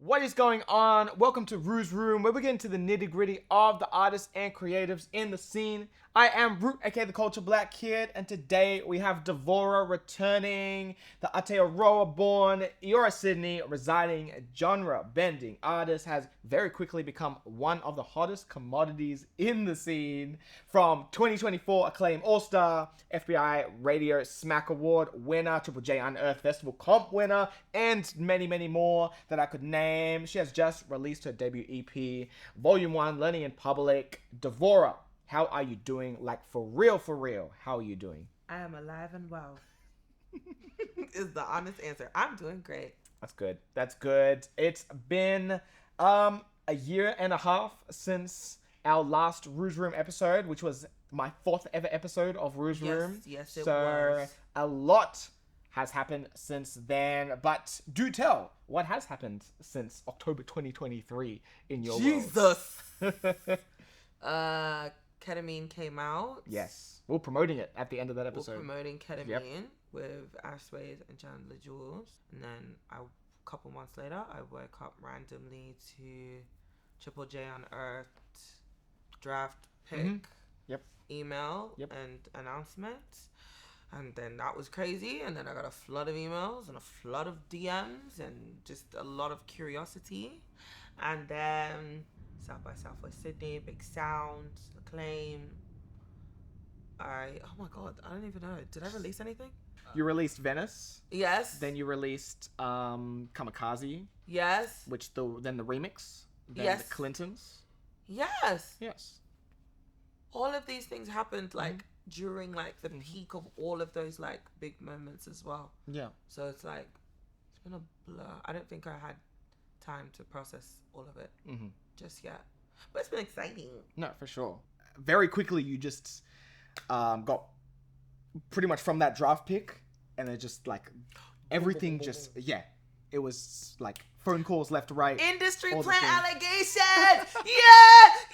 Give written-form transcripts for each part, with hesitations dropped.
What is going on? Welcome to Rue's Room, where we get into the nitty gritty of the artists and creatives in the scene. I am Root, aka the Culture Black Kid, and today we have Devaura returning, the Aotearoa born, Eora Sydney residing, genre bending artist, has very quickly become one of the hottest commodities in the scene. From 2024 Acclaim All-Star, FBI Radio Smack Award winner, Triple J Unearthed Festival Comp winner, and many, many more that I could name. She has just released her debut EP, Volume 1, Learning in Public. Devaura, how are you doing? Like, for real, how are you doing? I am alive and well. Is the honest answer. I'm doing great. That's good. It's been a year and a half since our last Rouge Room episode, which was my 4th ever episode of Rouge Room. Yes, it so was. A lot has happened since then, but do tell what has happened since October 2023 in your Jesus. world. Ketamine came out. Yes, we're promoting it at the end of that episode. We're promoting Ketamine Yep. with Ash Swade and Chandler Jules. And then a couple months later, I woke up randomly to Triple J Unearthed draft pick Yep. email Yep. and announcement. And then that was crazy. And then I got a flood of emails and a flood of DMs and just a lot of curiosity. And then South by Southwest Sydney, Big Sound, Acclaim. Oh my God, I don't even know. Did I release anything? You released Venice. Yes. Then you released Kamikaze, Yes. which then the remix. Then Yes. the Clintons. Yes. Yes. All of these things happened during the peak of all of those big moments as well. Yeah. So it's it's been a blur. I don't think I had time to process all of it just yet. But it's been exciting. No, for sure. Very quickly, you just got pretty much from that draft pick, and it just everything just it was phone calls left, right. Industry all the plant things. allegations. Yes.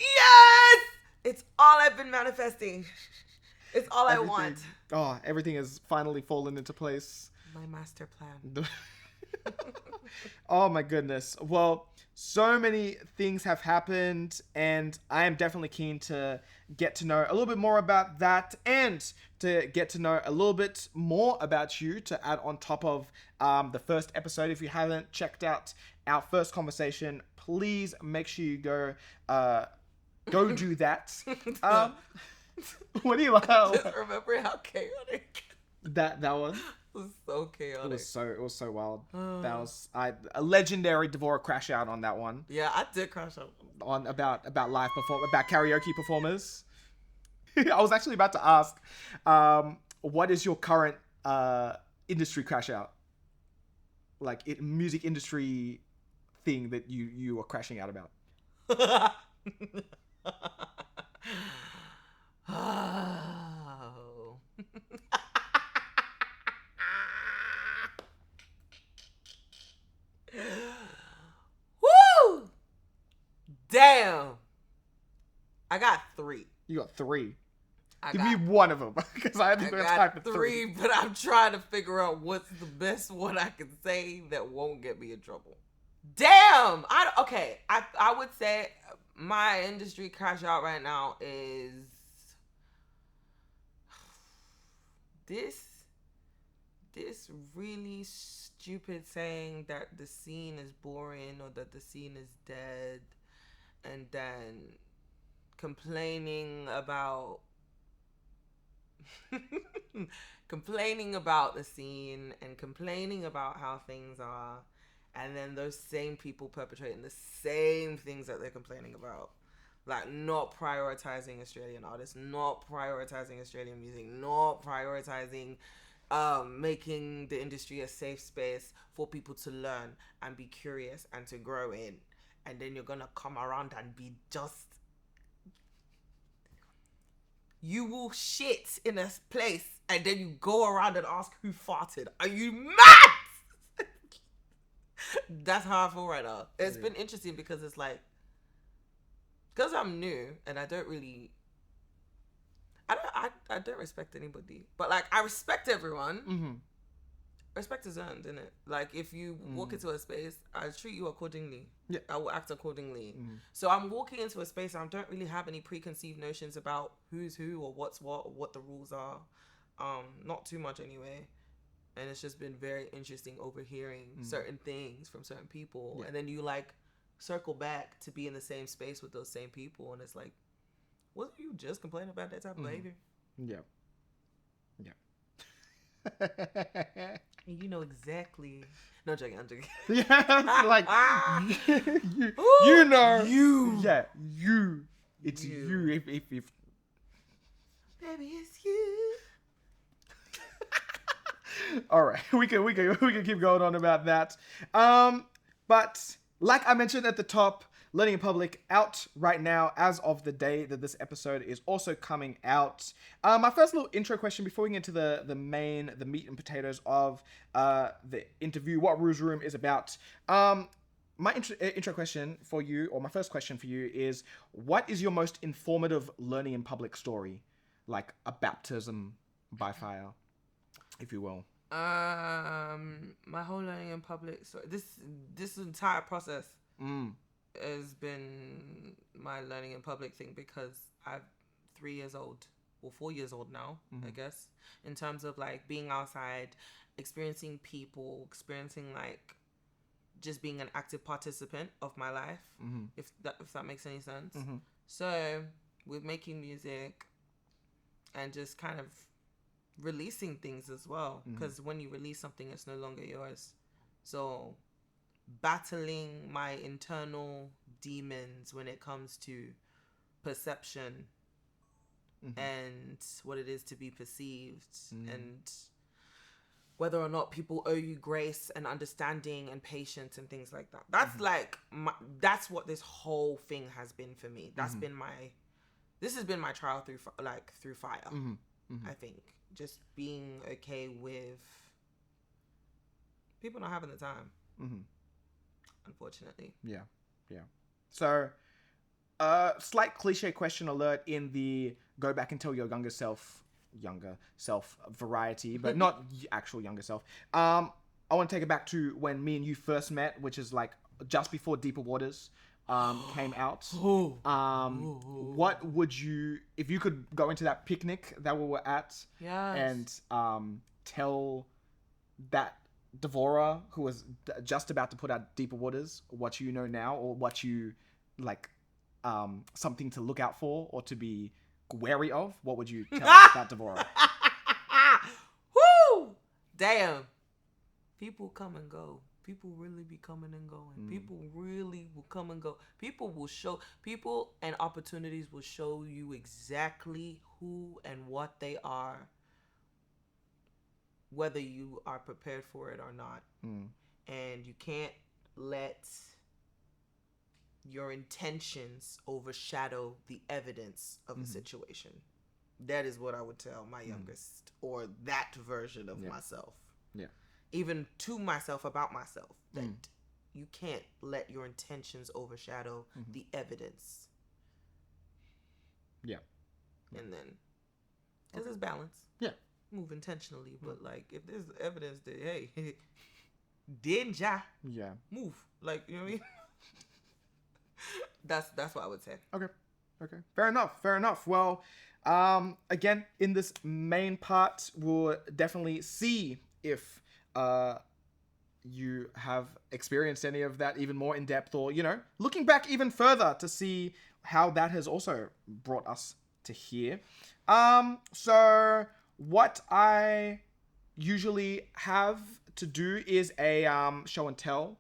It's all I've been manifesting. It's all I want. Oh, everything has finally fallen into place. My master plan. Oh my goodness. Well, so many things have happened, and I am definitely keen to get to know a little bit more about that, and to get to know a little bit more about you to add on top of the first episode. If you haven't checked out our first conversation, please make sure you go do that. What do you like? Just remember how chaotic. That one. It was so chaotic. It was so wild. That was a legendary Devaura crash out on that one. Yeah, I did crash out. On about about karaoke performers. I was actually about to ask, what is your current industry crash out? Music industry thing that you are crashing out about. Oh. Woo! Damn. I got 3. You got 3. I Give me one of them, because I haven't got time for 3. but I'm trying to figure out what's the best one I can say that won't get me in trouble. Damn! I would say my industry crash out right now is this really stupid saying that the scene is boring or that the scene is dead, and then complaining about the scene and complaining about how things are, and then those same people perpetrating the same things that they're complaining about. Not prioritizing Australian artists, not prioritizing Australian music, not prioritizing making the industry a safe space for people to learn and be curious and to grow in. And then you're gonna come around and be just... You will shit in a place and then you go around and ask who farted. Are you mad? That's how I feel right now. It's been interesting because it's because I'm new and I don't really... I don't respect anybody. But I respect everyone. respect is earned, isn't it? Like, if you walk into a space, I treat you accordingly. Yeah. I will act accordingly. So I'm walking into a space, and I don't really have any preconceived notions about who's who or what's what or what the rules are. Not too much anyway. And it's just been very interesting overhearing certain things from certain people. Yeah. And then you, like, circle back to be in the same space with those same people. And it's like, wasn't you just complaining about that type of behavior? Yeah. Yeah. And you know exactly. No, I'm joking. Yeah, like Ooh, you know, you. Yeah, you. It's You. you. If Baby, it's you. all right, we can keep going on about that. But like I mentioned at the top, Learning in Public out right now as of the day that this episode is also coming out. My first little intro question before we get into the meat and potatoes of the interview, what Rue's Room is about. My intro question for you, or my first question for you, is what is your most informative Learning in Public story? Like a baptism by fire, if you will. My whole Learning in Public story. This entire process has been my Learning in Public thing, because I'm 3 years old, or 4 years old now, I guess, in terms of, like, being outside, experiencing people, experiencing, like, just being an active participant of my life, if that makes any sense. So with making music and just kind of releasing things as well, because when you release something, it's no longer yours. So battling my internal demons when it comes to perception and what it is to be perceived, and whether or not people owe you grace and understanding and patience and things like that. That's like that's what this whole thing has been for me. That's been this has been my trial through fire. I think just being okay with people not having the time. Unfortunately. Yeah. So, slight cliche question alert in the go back and tell your younger self variety, but not actual younger self. I want to take it back to when me and you first met, which is like just before Deeper Waters came out. What would you, if you could go into that picnic that we were at, and tell that Devaura, who was just about to put out Deeper Waters, what you know now, or what you like, something to look out for or to be wary of, what would you tell that Devaura? Woo! Damn. People come and go. People really be coming and going. People really will come and go. People and opportunities will show you exactly who and what they are, whether you are prepared for it or not. And you can't let your intentions overshadow the evidence of a situation. That is what I would tell my youngest, or that version of myself. Yeah. Even to myself, about myself, that you can't let your intentions overshadow the evidence. Yeah. And then, because it's balance. Yeah. Move intentionally, but like, if there's evidence that, hey, didn't ya? Yeah. Move. Like, you know what I mean? That's what I would say. Okay. Fair enough. Well, again, in this main part, we'll definitely see if you have experienced any of that even more in depth, or, you know, looking back even further to see how that has also brought us to here. So what I usually have to do is a show and tell,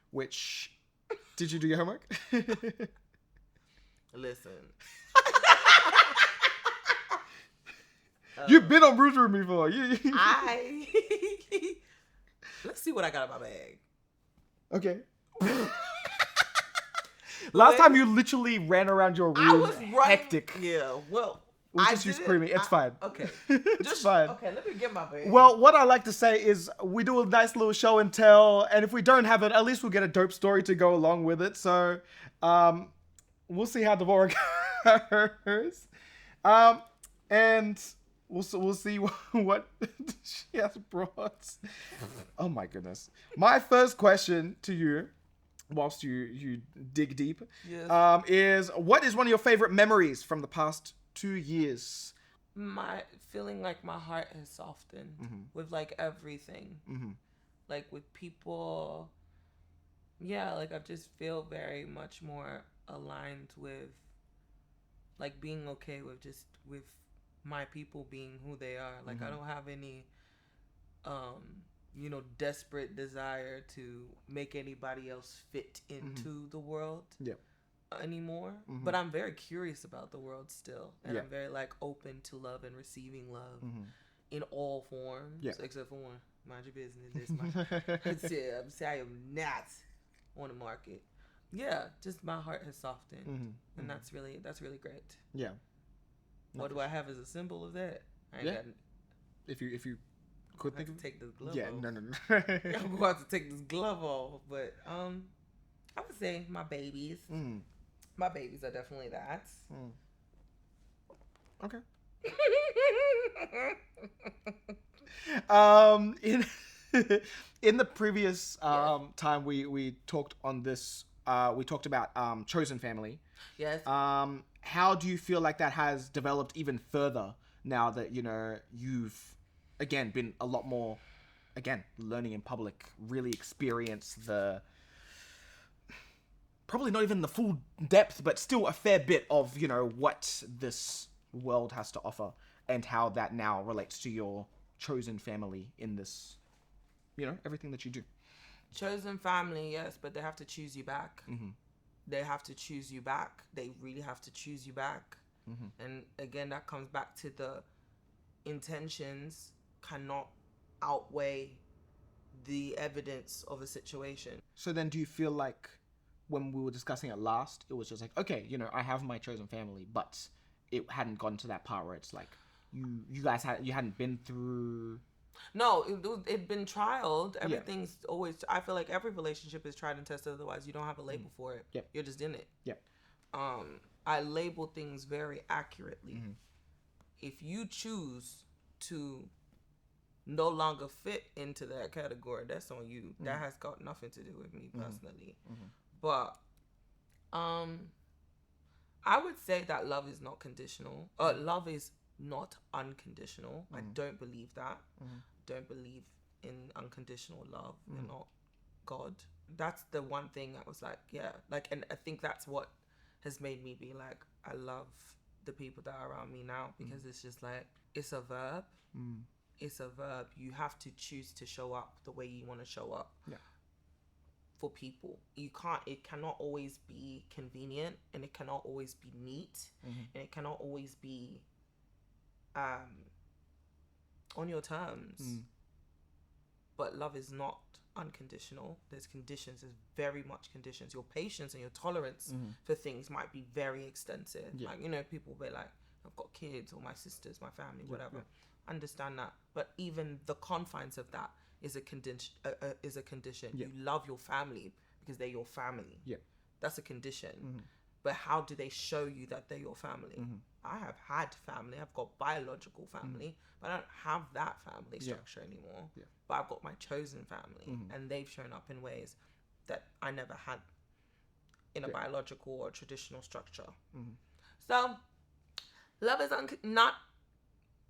which, did you do your homework? Listen. You've been on Rue's Room before. Let's see what I got in my bag. Okay. Last time you literally ran around your room. I was running. Hectic. Yeah, well, We'll just use screaming. It's fine. Okay. It's fine. Okay, let me get my bag. Well, what I like to say is we do a nice little show and tell, and if we don't have it, at least we'll get a dope story to go along with it. So, we'll see how Devaura goes. And we'll see what she has brought. Oh my goodness. My first question to you, whilst you dig deep, Yes. is what is one of your favorite memories from the past 2 years? My feeling like my heart has softened with like everything, like with people. Yeah, like I just feel very much more aligned with like being okay with just with my people being who they are. Like I don't have any desperate desire to make anybody else fit into the world Yeah. anymore. But I'm very curious about the world still, and I'm very like open to love and receiving love in all forms, except for one. Mind your business. This my that's it. I'm saying I am not on the market. Yeah, just my heart has softened, and that's really great. Yeah. What do I have as a symbol of that? I ain't got. If you could I think have of to take this glove yeah, off. no. I'm going to take this glove off, but I would say my babies. My babies are definitely that. Okay. In in the previous time we talked on this, we talked about chosen family. Yes. How do you feel like that has developed even further now that you've again been a lot more learning in public, really experience the probably not even the full depth, but still a fair bit of what this world has to offer, and how that now relates to your chosen family in this, everything that you do. Chosen family, yes, but they have to choose you back. They have to choose you back. They really have to choose you back. And again, that comes back to the intentions cannot outweigh the evidence of a situation. So then do you feel like when we were discussing it last, it was just like, okay, I have my chosen family, but it hadn't gone to that part where it's like you guys hadn't been through. No, it'd been trialed. Everything's always. I feel like every relationship is tried and tested. Otherwise, you don't have a label for it. Yep. You're just in it. Yep. I label things very accurately. If you choose to no longer fit into that category, that's on you. That has got nothing to do with me personally. But I would say that love is not conditional. Love is not unconditional. I don't believe that. Don't believe in unconditional love. You're not God. That's the one thing that was like, yeah, like, and I think that's what has made me be like, I love the people that are around me now, because it's just like, it's a verb. It's a verb. You have to choose to show up the way you want to show up. Yeah. For people, it cannot always be convenient, and it cannot always be neat, and it cannot always be on your terms. But love is not unconditional. There's conditions. There's very much conditions. Your patience and your tolerance for things might be very extensive. Like, people be like, I've got kids, or my sisters, my family, whatever. Understand that, but even the confines of that is a condition. You love your family because they're your family. That's a condition. But how do they show you that they're your family? I have had family. I've got biological family, but I don't have that family structure anymore. But I've got my chosen family, and they've shown up in ways that I never had in a biological or traditional structure. So love is not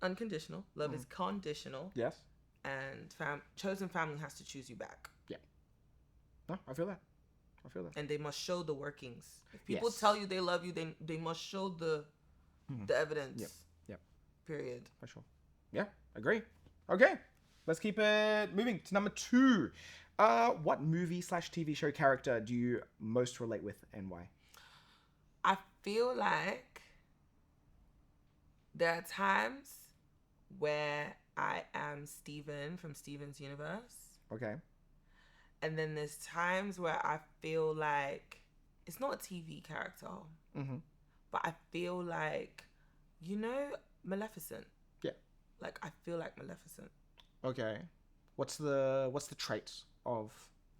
unconditional. Love is conditional. Yes. And chosen family has to choose you back. Yeah. No, I feel that. And they must show the workings. If people tell you they love you, they must show the evidence. Yep. Period. For sure. Yeah, agree. Okay, let's keep it moving to number 2. What movie/TV show character do you most relate with, and why? I feel like there are times where I am Steven from Steven's Universe. Okay. And then there's times where I feel like it's not a TV character, but I feel like, Maleficent. Yeah. Like, I feel like Maleficent. Okay. What's the traits of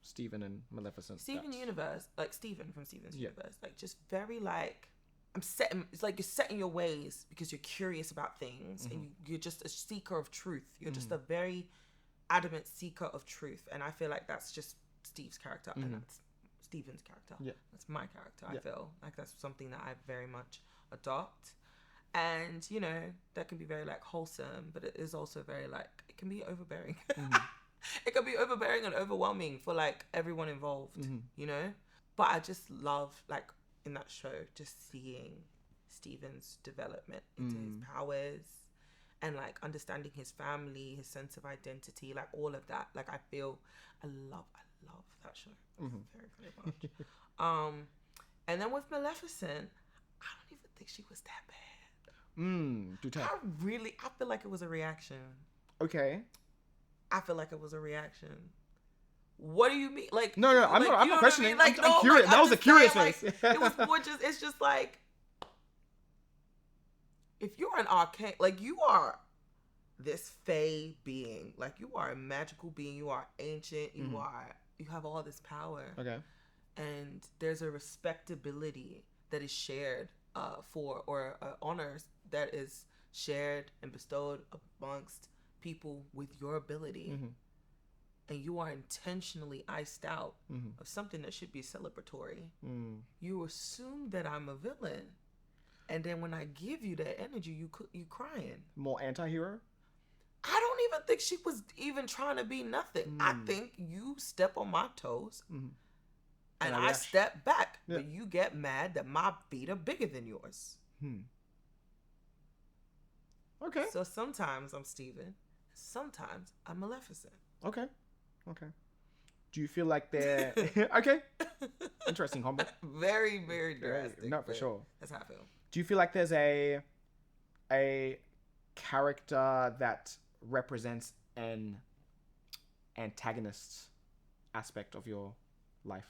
Steven and Maleficent? Steven Universe, like Steven from Steven's Universe, like just very like it's like you're set in your ways because you're curious about things, and you're just a seeker of truth. You're just a very adamant seeker of truth, and I feel like that's just Steve's character, and that's Steven's character. Yeah. That's my character. I feel like that's something that I very much adopt, and you know, that can be very like wholesome, but it is also very like, it can be overbearing. It can be overbearing and overwhelming for like everyone involved, you know. But I just love, like, in that show, just seeing Steven's development into his powers and like understanding his family, his sense of identity, like all of that. Like I love that show very, very much. And then with Maleficent, I don't even think she was that bad. Do tell. I feel like it was a reaction. Okay. I feel like it was a reaction. What do you mean? Like, no, I'm not questioning. I mean? Like, I'm curious. That was a curious face. Like, it was more just. It's just like, if you're an arcane, like you are this fae being, like you are a magical being. You are ancient. You have all this power. Okay. And there's a respectability that is shared or honors that is shared and bestowed amongst people with your ability. And you are intentionally iced out of something that should be celebratory. You assume that I'm a villain, and then when I give you that energy, you crying. More anti-hero? I don't even think she was even trying to be nothing. I think you step on my toes, and I step back, but you get mad that my feet are bigger than yours. Okay. So sometimes I'm Steven, sometimes I'm Maleficent. Okay. Do you feel like they're okay? Interesting combo. Very, very drastic. No, for sure. That's how I feel. Do you feel like there's a character that represents an antagonist aspect of your life?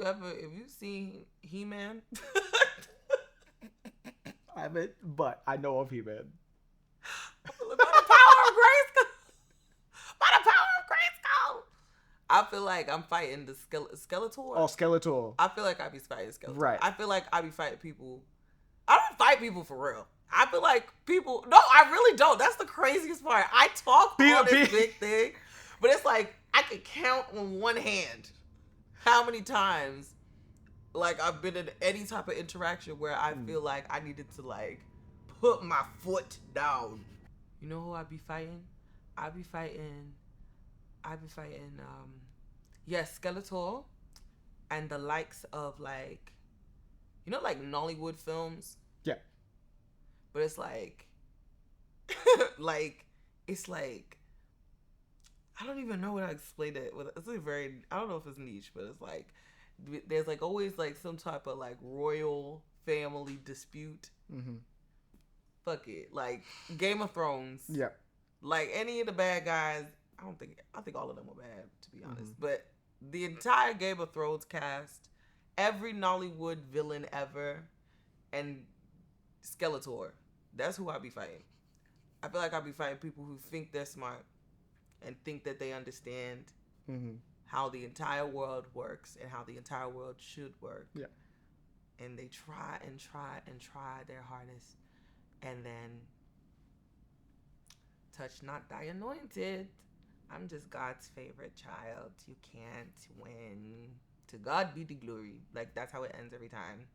Have you seen He-Man? I haven't, but I know of He-Man. By the power of Grayskull. By the power of Grayskull. I feel like I'm fighting the Skeletor. Oh, Skeletor. I feel like I be fighting Skeletor. Right. I feel like I be fighting people. I don't fight people for real. I feel like people. No, I really don't. That's the craziest part. I talk all this big thing, but it's like I could count on one hand how many times like I've been in any type of interaction where I feel like I needed to like put my foot down. You know who I be fighting? I be fighting Skeletor and the likes of like, you know, like Nollywood films. Yeah. But it's like it's like, I don't even know what I explained it with. It's like very, I don't know if it's niche, but it's like there's like always like some type of like royal family dispute. Fuck it, like Game of Thrones. Yeah. Like any of the bad guys, I think all of them were bad, to be honest. But the entire Game of Thrones cast, every Nollywood villain ever, and Skeletor, that's who I be fighting. I feel like I be fighting people who think they're smart and think that they understand how the entire world works and how the entire world should work. Yeah. And they try and try and try their hardest, and then touch not thy anointed. I'm just God's favorite child. You can't win. To God be the glory. Like, that's how it ends every time.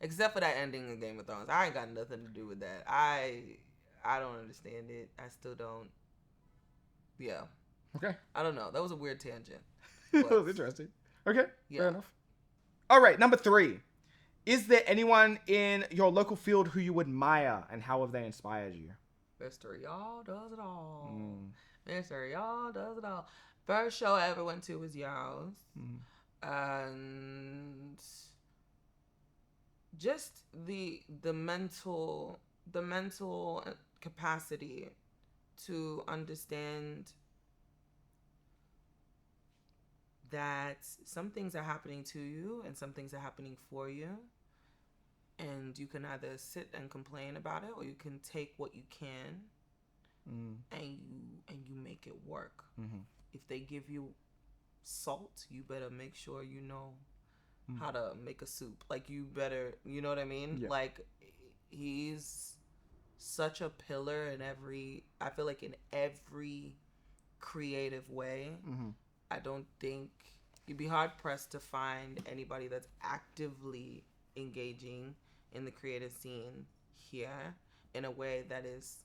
Except for that ending in Game of Thrones. I ain't got nothing to do with that. I don't understand it. I still don't. Yeah. Okay. I don't know. That was a weird tangent. That was interesting. Okay. Yeah. Fair enough. All right. Number 3. Is there anyone in your local field who you admire, and how have they inspired you? Mr. Y'all does it all. Mr. Y'all does it all. First show I ever went to was Y'all's. And just the mental capacity to understand that some things are happening to you and some things are happening for you, and you can either sit and complain about it, or you can take what you can and you make it work. If they give you salt, you better make sure you know how to make a soup. Like, you better, you know what I mean? Yeah. Like, he's such a pillar in I feel like in every creative way. I don't think you'd be hard pressed to find anybody that's actively engaging in the creative scene here in a way that is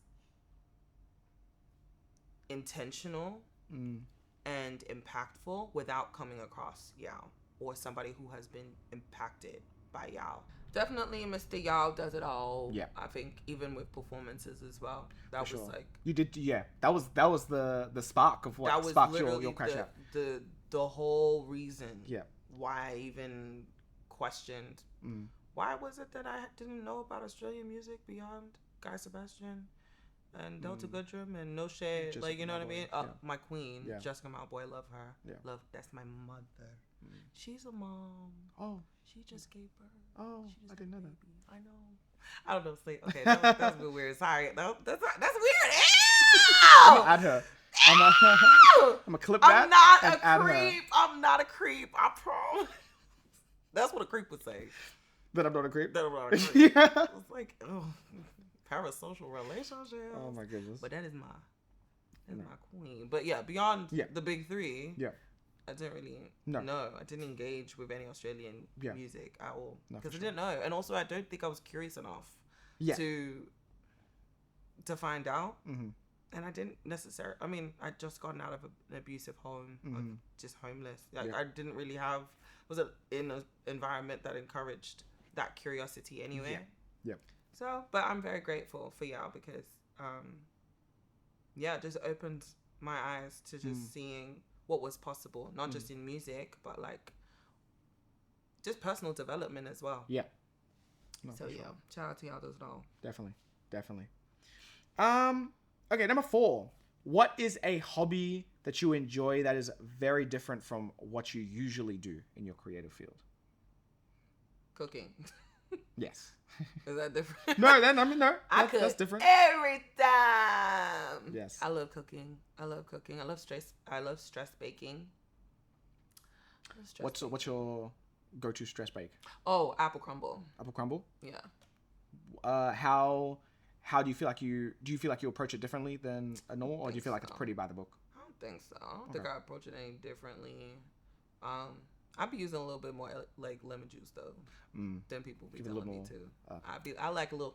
intentional and impactful without coming across Yao or somebody who has been impacted by Yao. Definitely Mr. Yao does it all. Yeah. I think even with performances as well. That For was sure. like, You did, yeah. That was the spark of what that was sparked literally your crash out. the whole reason Yeah. why I even questioned why was it that I didn't know about Australian music beyond Guy Sebastian and Delta Goodrum and No Shade, Jessica like, you know what I mean? Malboy, yeah. My queen, Yeah. Jessica Malboy, love her. Yeah. Love, that's my mother. She's a mom. Oh. She just gave birth. Oh, She just I didn't know had a that. baby. I know. I don't know. Say, okay, that was a bit weird. Sorry. That's weird. Ew! Add her. I'm gonna clip I'm that. not and a add her. creep. I'm not a creep. I promise. That's what a creep would say. That I'm not a creep. That I'm not a creep. Yeah. It's like, oh, parasocial relationship. Oh my goodness. But that is my queen. But yeah, beyond the big three, Yeah. I didn't really No. know. I didn't engage with any Australian music at all No, because for I sure. didn't know, and also I don't think I was curious enough Yeah. to find out. Mm-hmm. And I didn't necessarily. I mean, I just gotten out of an abusive home, like just homeless. Like, I didn't really have. Was it in an environment that encouraged that curiosity anyway? Yeah. So, but I'm very grateful for y'all because, it just opened my eyes to just seeing what was possible, not just in music, but like just personal development as well. Yeah. No, So for yeah, sure. shout out to y'all does it all. Definitely. Okay, number 4. What is a hobby that you enjoy that is very different from what you usually do in your creative field? Cooking. Yes. Is that different? No, no. I cook That's different. every time. Yes. I love cooking. I love stress baking. What's your go-to stress bake? Oh, apple crumble. Apple crumble? Yeah. How do you feel like you approach it differently than a normal, or do you feel like it's pretty by the book? I don't think so. I don't think I approach it any differently. I'd be using a little bit more like lemon juice though than people be telling me to. I like a little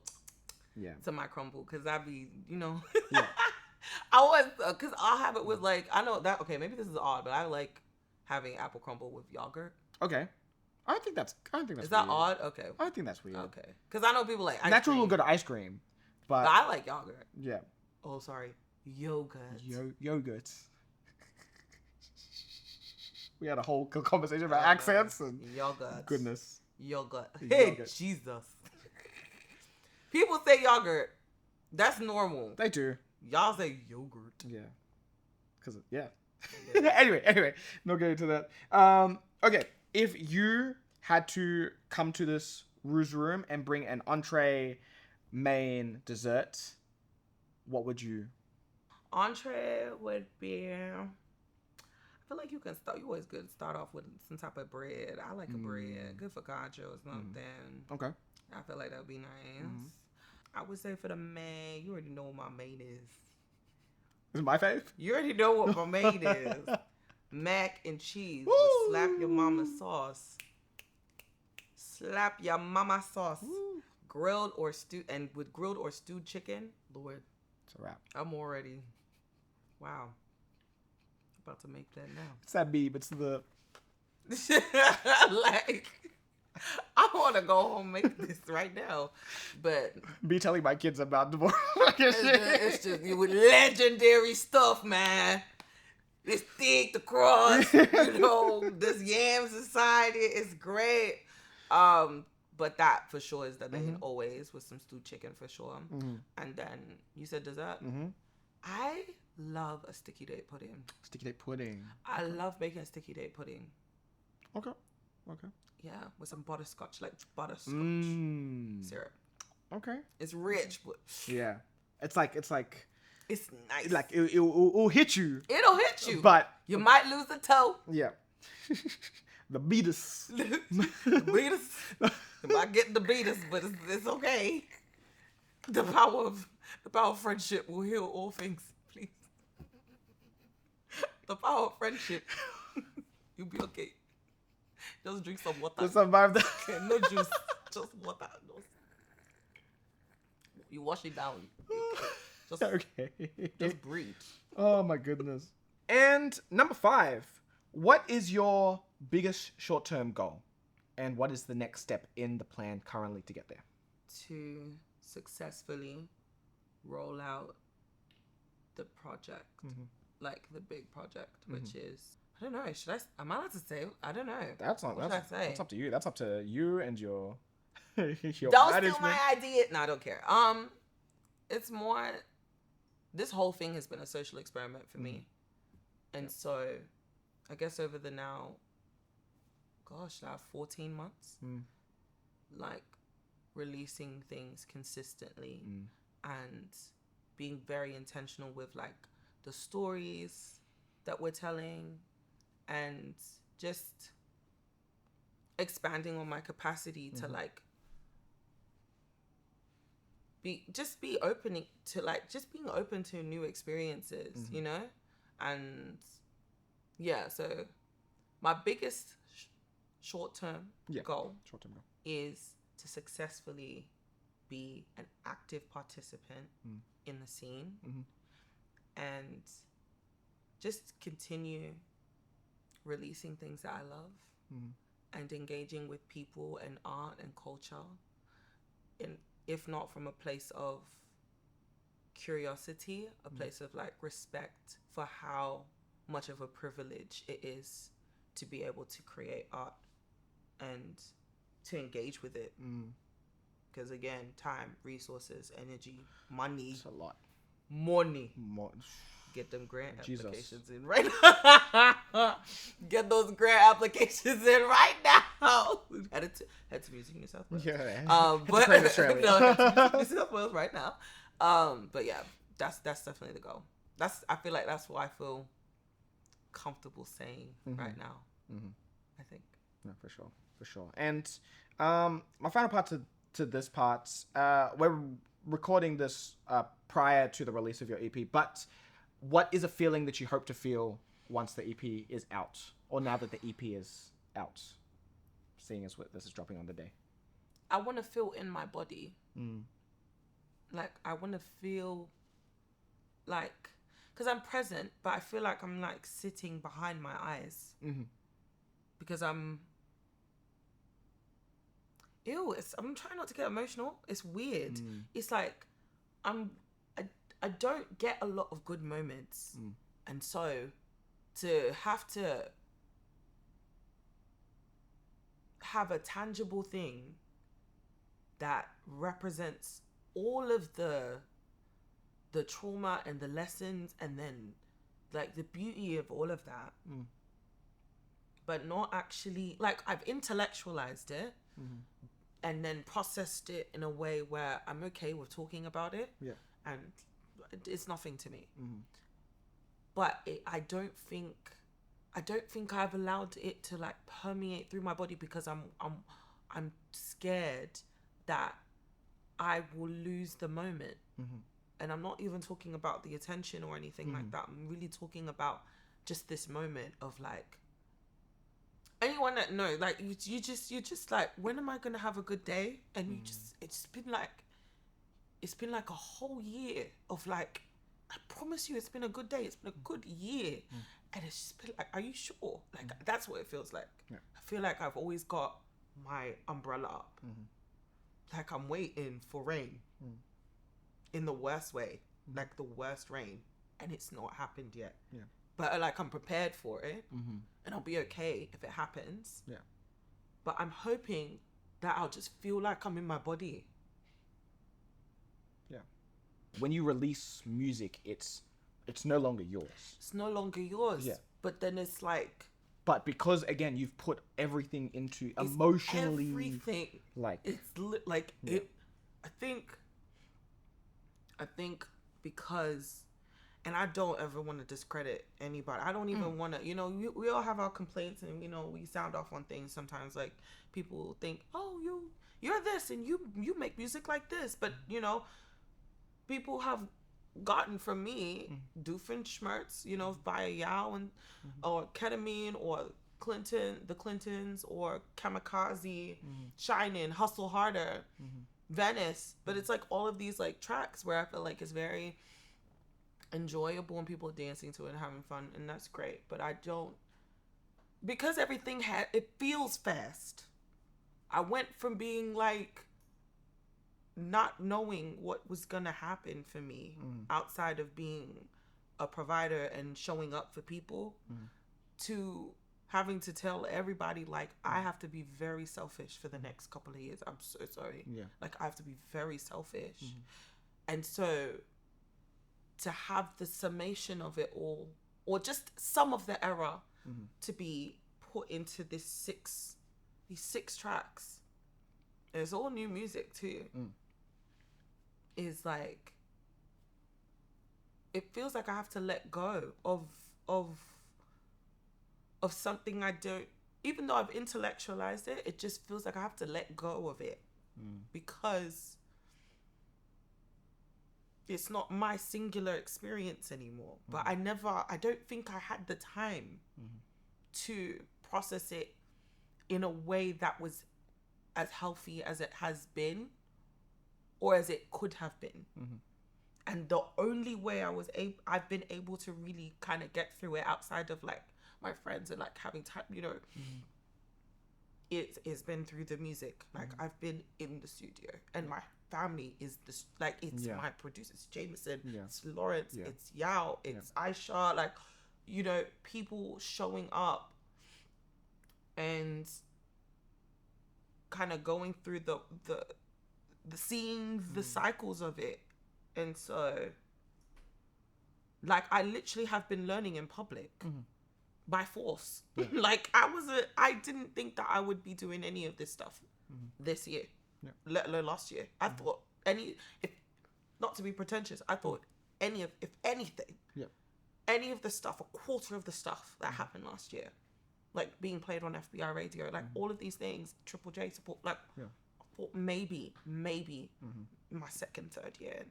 to my crumble because I be Yeah. I was because I'll have it with like I know that maybe this is odd but I like having apple crumble with yogurt. Okay. I don't think that's Is that weird. odd? Okay. I don't think that's weird. Okay. Because I know people like ice Natural cream, will go to ice cream, but I like yogurt. yeah. Oh, sorry. Yogurt. Yogurt. We had a whole conversation about accents and yogurt. goodness. Yogurt. Yogurt. Hey, Jesus. People say yogurt. That's normal. They do. Y'all say yogurt. Yeah. Anyway, not getting to that. Okay, if you had to come to this Rouge room and bring an entree, main, dessert, what would you? Entree would be. I feel like you always good to start off with some type of bread. I like a bread. Good focaccia or something. Okay. I feel like that would be nice. I would say for the main, you already know what my main is. Is it my fave? You already know what my main is. Mac and cheese with slap your mama sauce. Slap your mama sauce. Woo. Grilled or stewed chicken. Lord, It's a wrap. I'm already. Wow. About to make that now. It's that beef. It's the. Like, I want to go home and make this right now, but Me telling my kids about divorce. it's just with legendary stuff, man. This thick, the cross, this yam society is great. But that for sure is the main always with some stewed chicken for sure. And then you said dessert. I love a sticky date pudding. Sticky date pudding. I love making a sticky date pudding. Okay. Yeah, with some butterscotch syrup. Okay. It's rich, but Yeah. It's like it's nice. like it'll hit you. It'll hit you, But you might lose a toe. yeah. The beaters. The beaters. I'm not getting the beaters, but it's okay. The power of friendship will heal all things. Please. The power of friendship. You'll be okay. Just drink some water. To survive the... Okay, no juice. Just water. You wash it down. Just, Okay. just breathe. Oh my goodness. And number 5, what is your biggest short-term goal? And what is the next step in the plan currently to get there? To successfully roll out the project, like the big project, which is, I don't know, am I allowed to say? I don't know. That's not, What should I say? that's up to you. That's up to you and your Don't management. steal my idea. No, I don't care. It's more, this whole thing has been a social experiment for me. And so, I guess over the now 14 months, like releasing things consistently and being very intentional with like the stories that we're telling and just expanding on my capacity to like be open to like just being open to new experiences, you know? And yeah, so my biggest short-term goal is to successfully be an active participant in the scene and just continue releasing things that I love and engaging with people and art and culture, if not from a place of curiosity, a place of like respect for how much of a privilege it is to be able to create art and to engage with it. Because again, time, resources, energy, money. It's a lot. Money. Get them grant applications in right now. Get those grant applications in right now. Head to Music New South Wales. Yeah. But Australia. no, head to Music New South Wales right now. But yeah, that's definitely the goal. I feel like that's what I feel comfortable saying right now. I think. No, for sure. And my final part to this part, we're recording this prior to the release of your EP, but what is a feeling that you hope to feel once the EP is out, or now that the EP is out, seeing as what this is dropping on the day? I want to feel in my body. Like, I want to feel like, because I'm present, but I feel like I'm like sitting behind my eyes. Because I'm trying not to get emotional. It's weird. It's like I don't get a lot of good moments. And so to have a tangible thing that represents all of the trauma and the lessons and then like the beauty of all of that, but not actually, like, I've intellectualized it and then processed it in a way where I'm okay with talking about it, and it's nothing to me. But I don't think I've allowed it to like permeate through my body because I'm scared that I will lose the moment. And I'm not even talking about the attention or anything like that. I'm really talking about just this moment of like, anyone that knows, like, you're just like, when am I gonna have a good day? And it's been like a whole year of like, I promise you, it's been a good day. It's been a good year, and it's just been like, are you sure? Like, that's what it feels like. I feel like I've always got my umbrella up, like I'm waiting for rain, in the worst way, like the worst rain, and it's not happened yet. But like, I'm prepared for it, and I'll be okay if it happens. But I'm hoping that I'll just feel like I'm in my body. When you release music, it's no longer yours. It's no longer yours. But then it's like, but because again you've put everything into emotionally, everything, like it's like it. I think because And I don't ever want to discredit anybody. I don't even want to, we all have our complaints, and we sound off on things sometimes. Like, people think, oh, you're this, and you make music like this, but people have gotten from me Doofenshmirtz, via Yao and or Ketamine or the Clintons or Kamikaze, Shining, Hustle Harder, Venice. But it's like all of these like tracks where I feel like it's very enjoyable and people are dancing to it and having fun, and that's great. But I don't, because everything it feels fast. I went from being like not knowing what was gonna happen for me outside of being a provider and showing up for people to having to tell everybody, like, I have to be very selfish for the next couple of years. I'm so sorry. Yeah. Like, I have to be very selfish. And so to have the summation of it all, or just some of the error to be put into these six tracks, it's all new music too, is like, it feels like I have to let go of something I don't, even though I've intellectualized it, it just feels like I have to let go of it because it's not my singular experience anymore. But I don't think I had the time to process it in a way that was as healthy as it has been or as it could have been. And the only way I've been able to really kind of get through it outside of like my friends and like having time, it's been through the music. Like, I've been in the studio, and my family is it's my producers, Jameson, it's Lawrence, it's Yao, it's Aisha, like, people showing up and kind of going through the scenes, the cycles of it. And so, like, I literally have been learning in public by force. Like, I didn't think that I would be doing any of this stuff this year, let alone last year. I thought not to be pretentious, I thought if anything, any of the stuff, a quarter of the stuff that happened last year, like being played on FBI radio, like all of these things, Triple J support, like, I thought maybe my second, third year.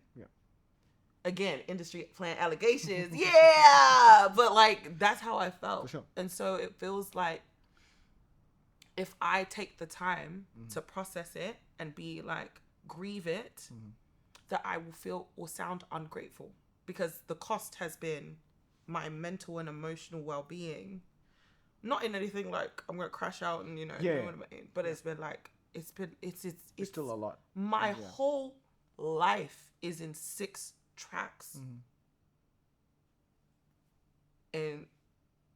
Again, industry playing allegations, but like, that's how I felt. For sure. And so it feels like if I take the time to process it and be like, grieve it, that I will sound ungrateful, because the cost has been my mental and emotional well-being. Not in anything like I'm gonna crash out and you know what I mean, but it's been like it's still a lot. My whole life is in 6 tracks, and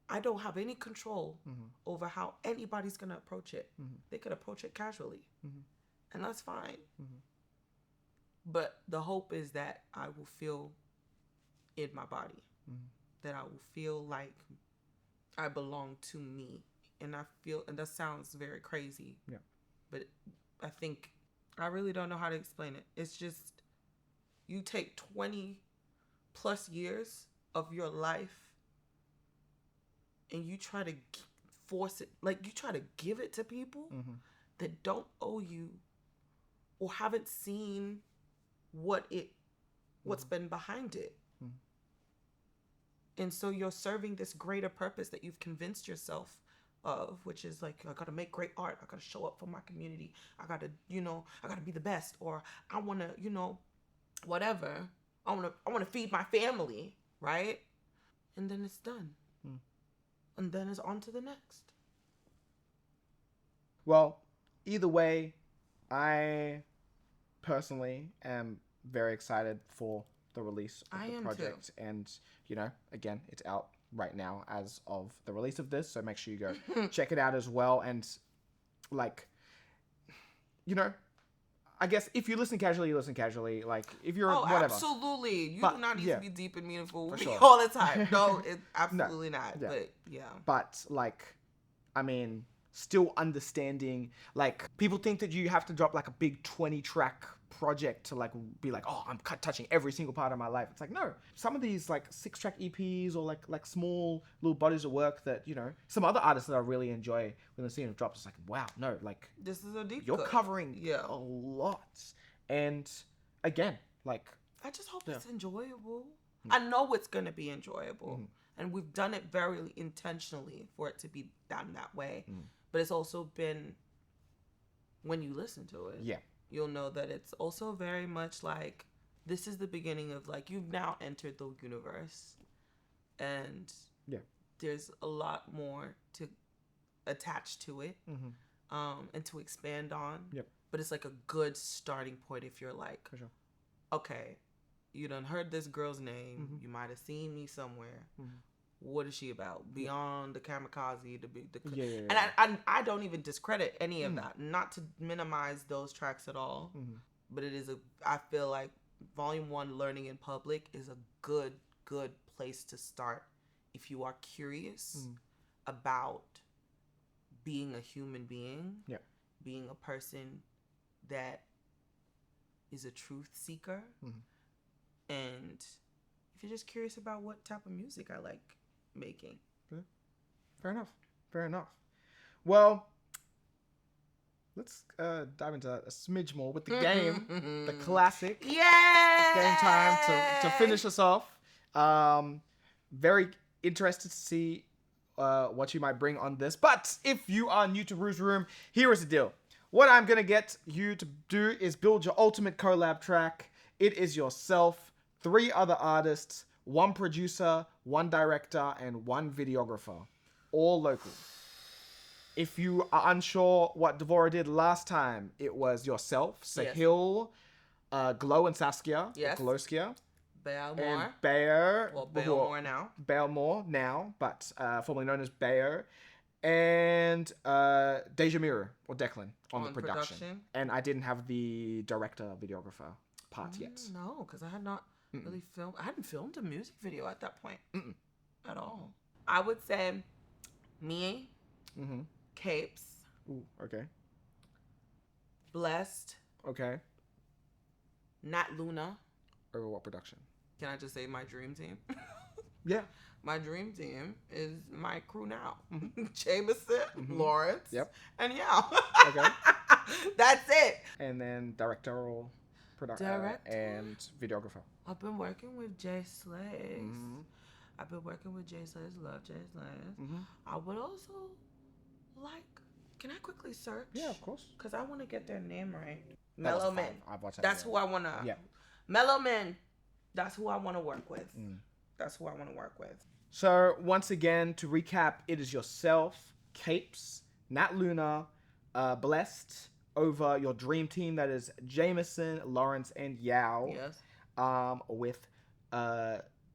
I don't have any control over how anybody's gonna approach it. They could approach it casually, and that's fine. But the hope is that I will feel in my body, that I will feel like I belong to me, and that sounds very crazy. But I think I really don't know how to explain it. It's just, you take 20 plus years of your life and you try to force it, like you try to give it to people that don't owe you or haven't seen what's been behind it. And so you're serving this greater purpose that you've convinced yourself of, which is like, I gotta make great art, I gotta show up for my community, I gotta be the best, or I wanna, whatever. I wanna feed my family, right? And then it's done. And then it's on to the next. Well, either way, I personally am very excited for the release of the project. Too. And, again, it's out right now as of the release of this. So make sure you go check it out as well. And, I guess if you listen casually, you listen casually. Like, if you're whatever. Absolutely. You do not need to be deep and meaningful with me all the time. No, it's absolutely not. Yeah. But, yeah. But, still understanding, people think that you have to drop, a big 20-track project to like be like, oh, I'm touching every single part of my life. It's like, no, some of these like 6-track EPs or like small little bodies of work that, you know, some other artists that I really enjoy when the scene drops, it's like, wow, no, like This is a deep you're cut. covering Yeah. a lot. And again, like, I just hope it's enjoyable. I know it's going to be enjoyable. And we've done it very intentionally for it to be done that way. But it's also been, when you listen to it, you'll know that it's also very much like, this is the beginning of like, you've now entered the universe. And there's a lot more to attach to it and to expand on. But it's like a good starting point if you're like, for sure. Okay, you done heard this girl's name. You might have seen me somewhere. What is she about? Beyond the kamikaze, and I don't even discredit any of that. Not to minimize those tracks at all, but it is I feel like Volume 1, Learning in Public, is a good place to start if you are curious about being a human being, being a person that is a truth seeker, and if you're just curious about what type of music I like making. Fair enough. Well, let's dive into a smidge more with the game, the classic. Yeah, game time to finish us off. Very interested to see what you might bring on this. But if you are new to Ruse Room, here is the deal. What I'm going to get you to do is build your ultimate collab track. It is yourself, 3 other artists, 1 producer, 1 director, and 1 videographer. All local. If you are unsure what Devaura did last time, it was yourself, Sahil, Glow and Saskia, yes. Glowskia, Bailmore. and Bayer. Well, Bailmore now. Bailmore now, but formerly known as Bayer. And Deja Mirror, or Declan, on the production. And I didn't have the director, videographer part yet. No, because I had not really filmed. I hadn't filmed a music video at that point at all. I would say me, Capes. Ooh, okay. Blessed. Okay. Nat Luna. Over what production? Can I just say my dream team? Yeah. My dream team is my crew now. Jameson, Lawrence, and Yao. Okay. That's it. And then directorial production and videographer. I've been working with Jay Slays. I've been working with Jay Slays. Love Jay Slays. I would also like... Can I quickly search? Yeah, of course. Because I want to get their name right. Mellow Men. I've watched that. That's who I want to... Yeah. Mellow Men. That's who I want to work with. That's who I want to work with. So, once again, to recap, it is yourself, Capes, Nat Luna, Blessed, over your dream team, that is Jameson, Lawrence, and Yao. Yes. With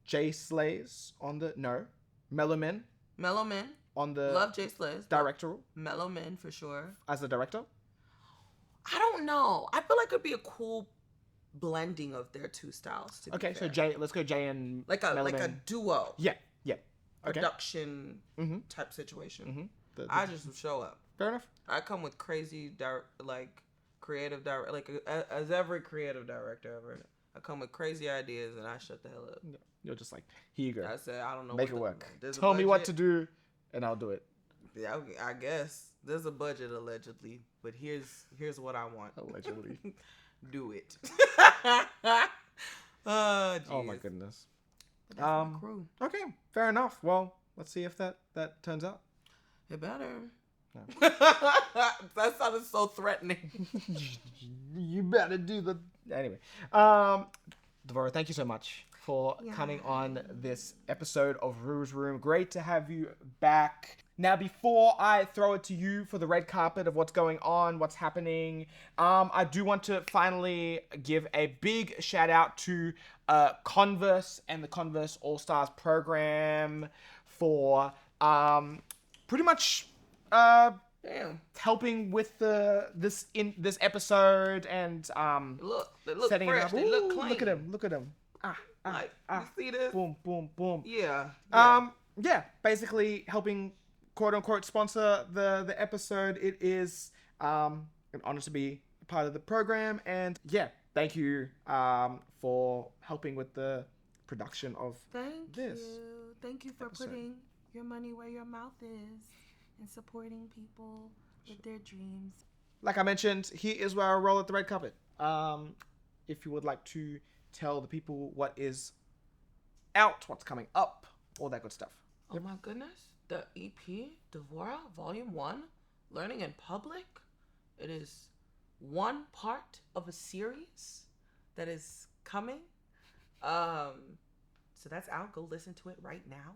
Jay Slays on the... No. Mellow Men. Mellow Men. On the... Love Jay Slays. Directorial. Mellow Men, for sure. As the director? I don't know. I feel like it'd be a cool blending of their 2 styles. Okay, so Jay, let's go Jay and like a duo. Yeah. Okay. Production type situation. I just show up. Fair enough. I come with crazy creative director, like as every creative director ever. I come with crazy ideas and I shut the hell up. You're just like, here you go. I said, I don't know. Make it work. Tell me what to do, and I'll do it. Yeah, I guess there's a budget allegedly, but here's what I want. Allegedly. Do it. Oh my goodness. That's my crew. Okay, fair enough. Well, let's see if that turns out. It better. No. That sounded so threatening. You better do the... Anyway. Devaura, thank you so much for coming on this episode of Ruse Room. Great to have you back. Now, before I throw it to you for the red carpet of what's going on, what's happening, I do want to finally give a big shout out to Converse and the Converse All-Stars program for pretty much helping with this episode and they look setting fresh. it up. They look clean. Look at them. You see this? Boom, boom, boom. Yeah. Basically helping quote unquote sponsor the episode. It is an honor to be a part of the program, and thank you for helping with the production of this. Thank you for episode. putting your money where your mouth is and supporting people with their dreams. Like I mentioned, here is where I roll at the red carpet. If you would like to tell the people what is out, what's coming up, all that good stuff. Oh my goodness. The EP, Devaura, Volume 1, Learning in Public. It is one part of a series that is coming. So that's out. Go listen to it right now.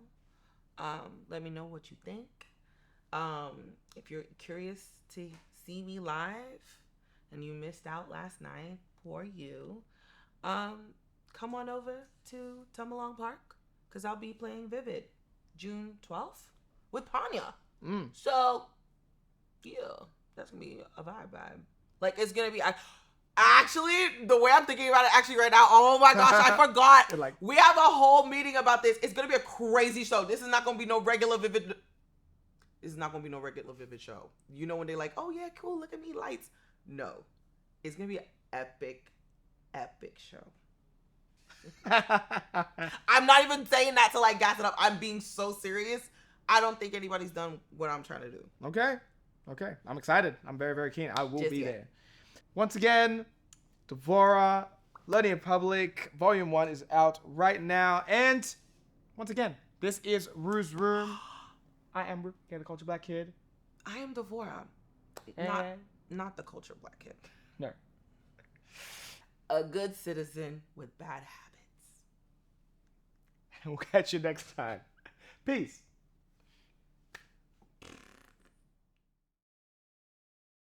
Let me know what you think. If you're curious to see me live and you missed out last night, poor you. Come on over to Tumalong Park because I'll be playing Vivid June 12th with Panya. So, yeah, that's gonna be a vibe. Like, it's gonna be. Actually, the way I'm thinking about it, actually right now, oh my gosh, I forgot. Like, we have a whole meeting about this. It's gonna be a crazy show. This is not gonna be no regular Vivid. This is not gonna be no regular Vivid show. You know when they're like, oh yeah, cool, look at me, lights. No, it's gonna be an epic show. I'm not even saying that to like gas it up. I'm being so serious. I don't think anybody's done what I'm trying to do. Okay. I'm excited. I'm very, very keen. I will Just be yet. there. Once again, Devaura, Learning in Public, Volume 1 is out right now. And once again, this is Rue's Room. I am Rue, the Culture Black Kid. I am Devaura. Not the Culture Black Kid. No. A good citizen with bad habits. We'll catch you next time. Peace.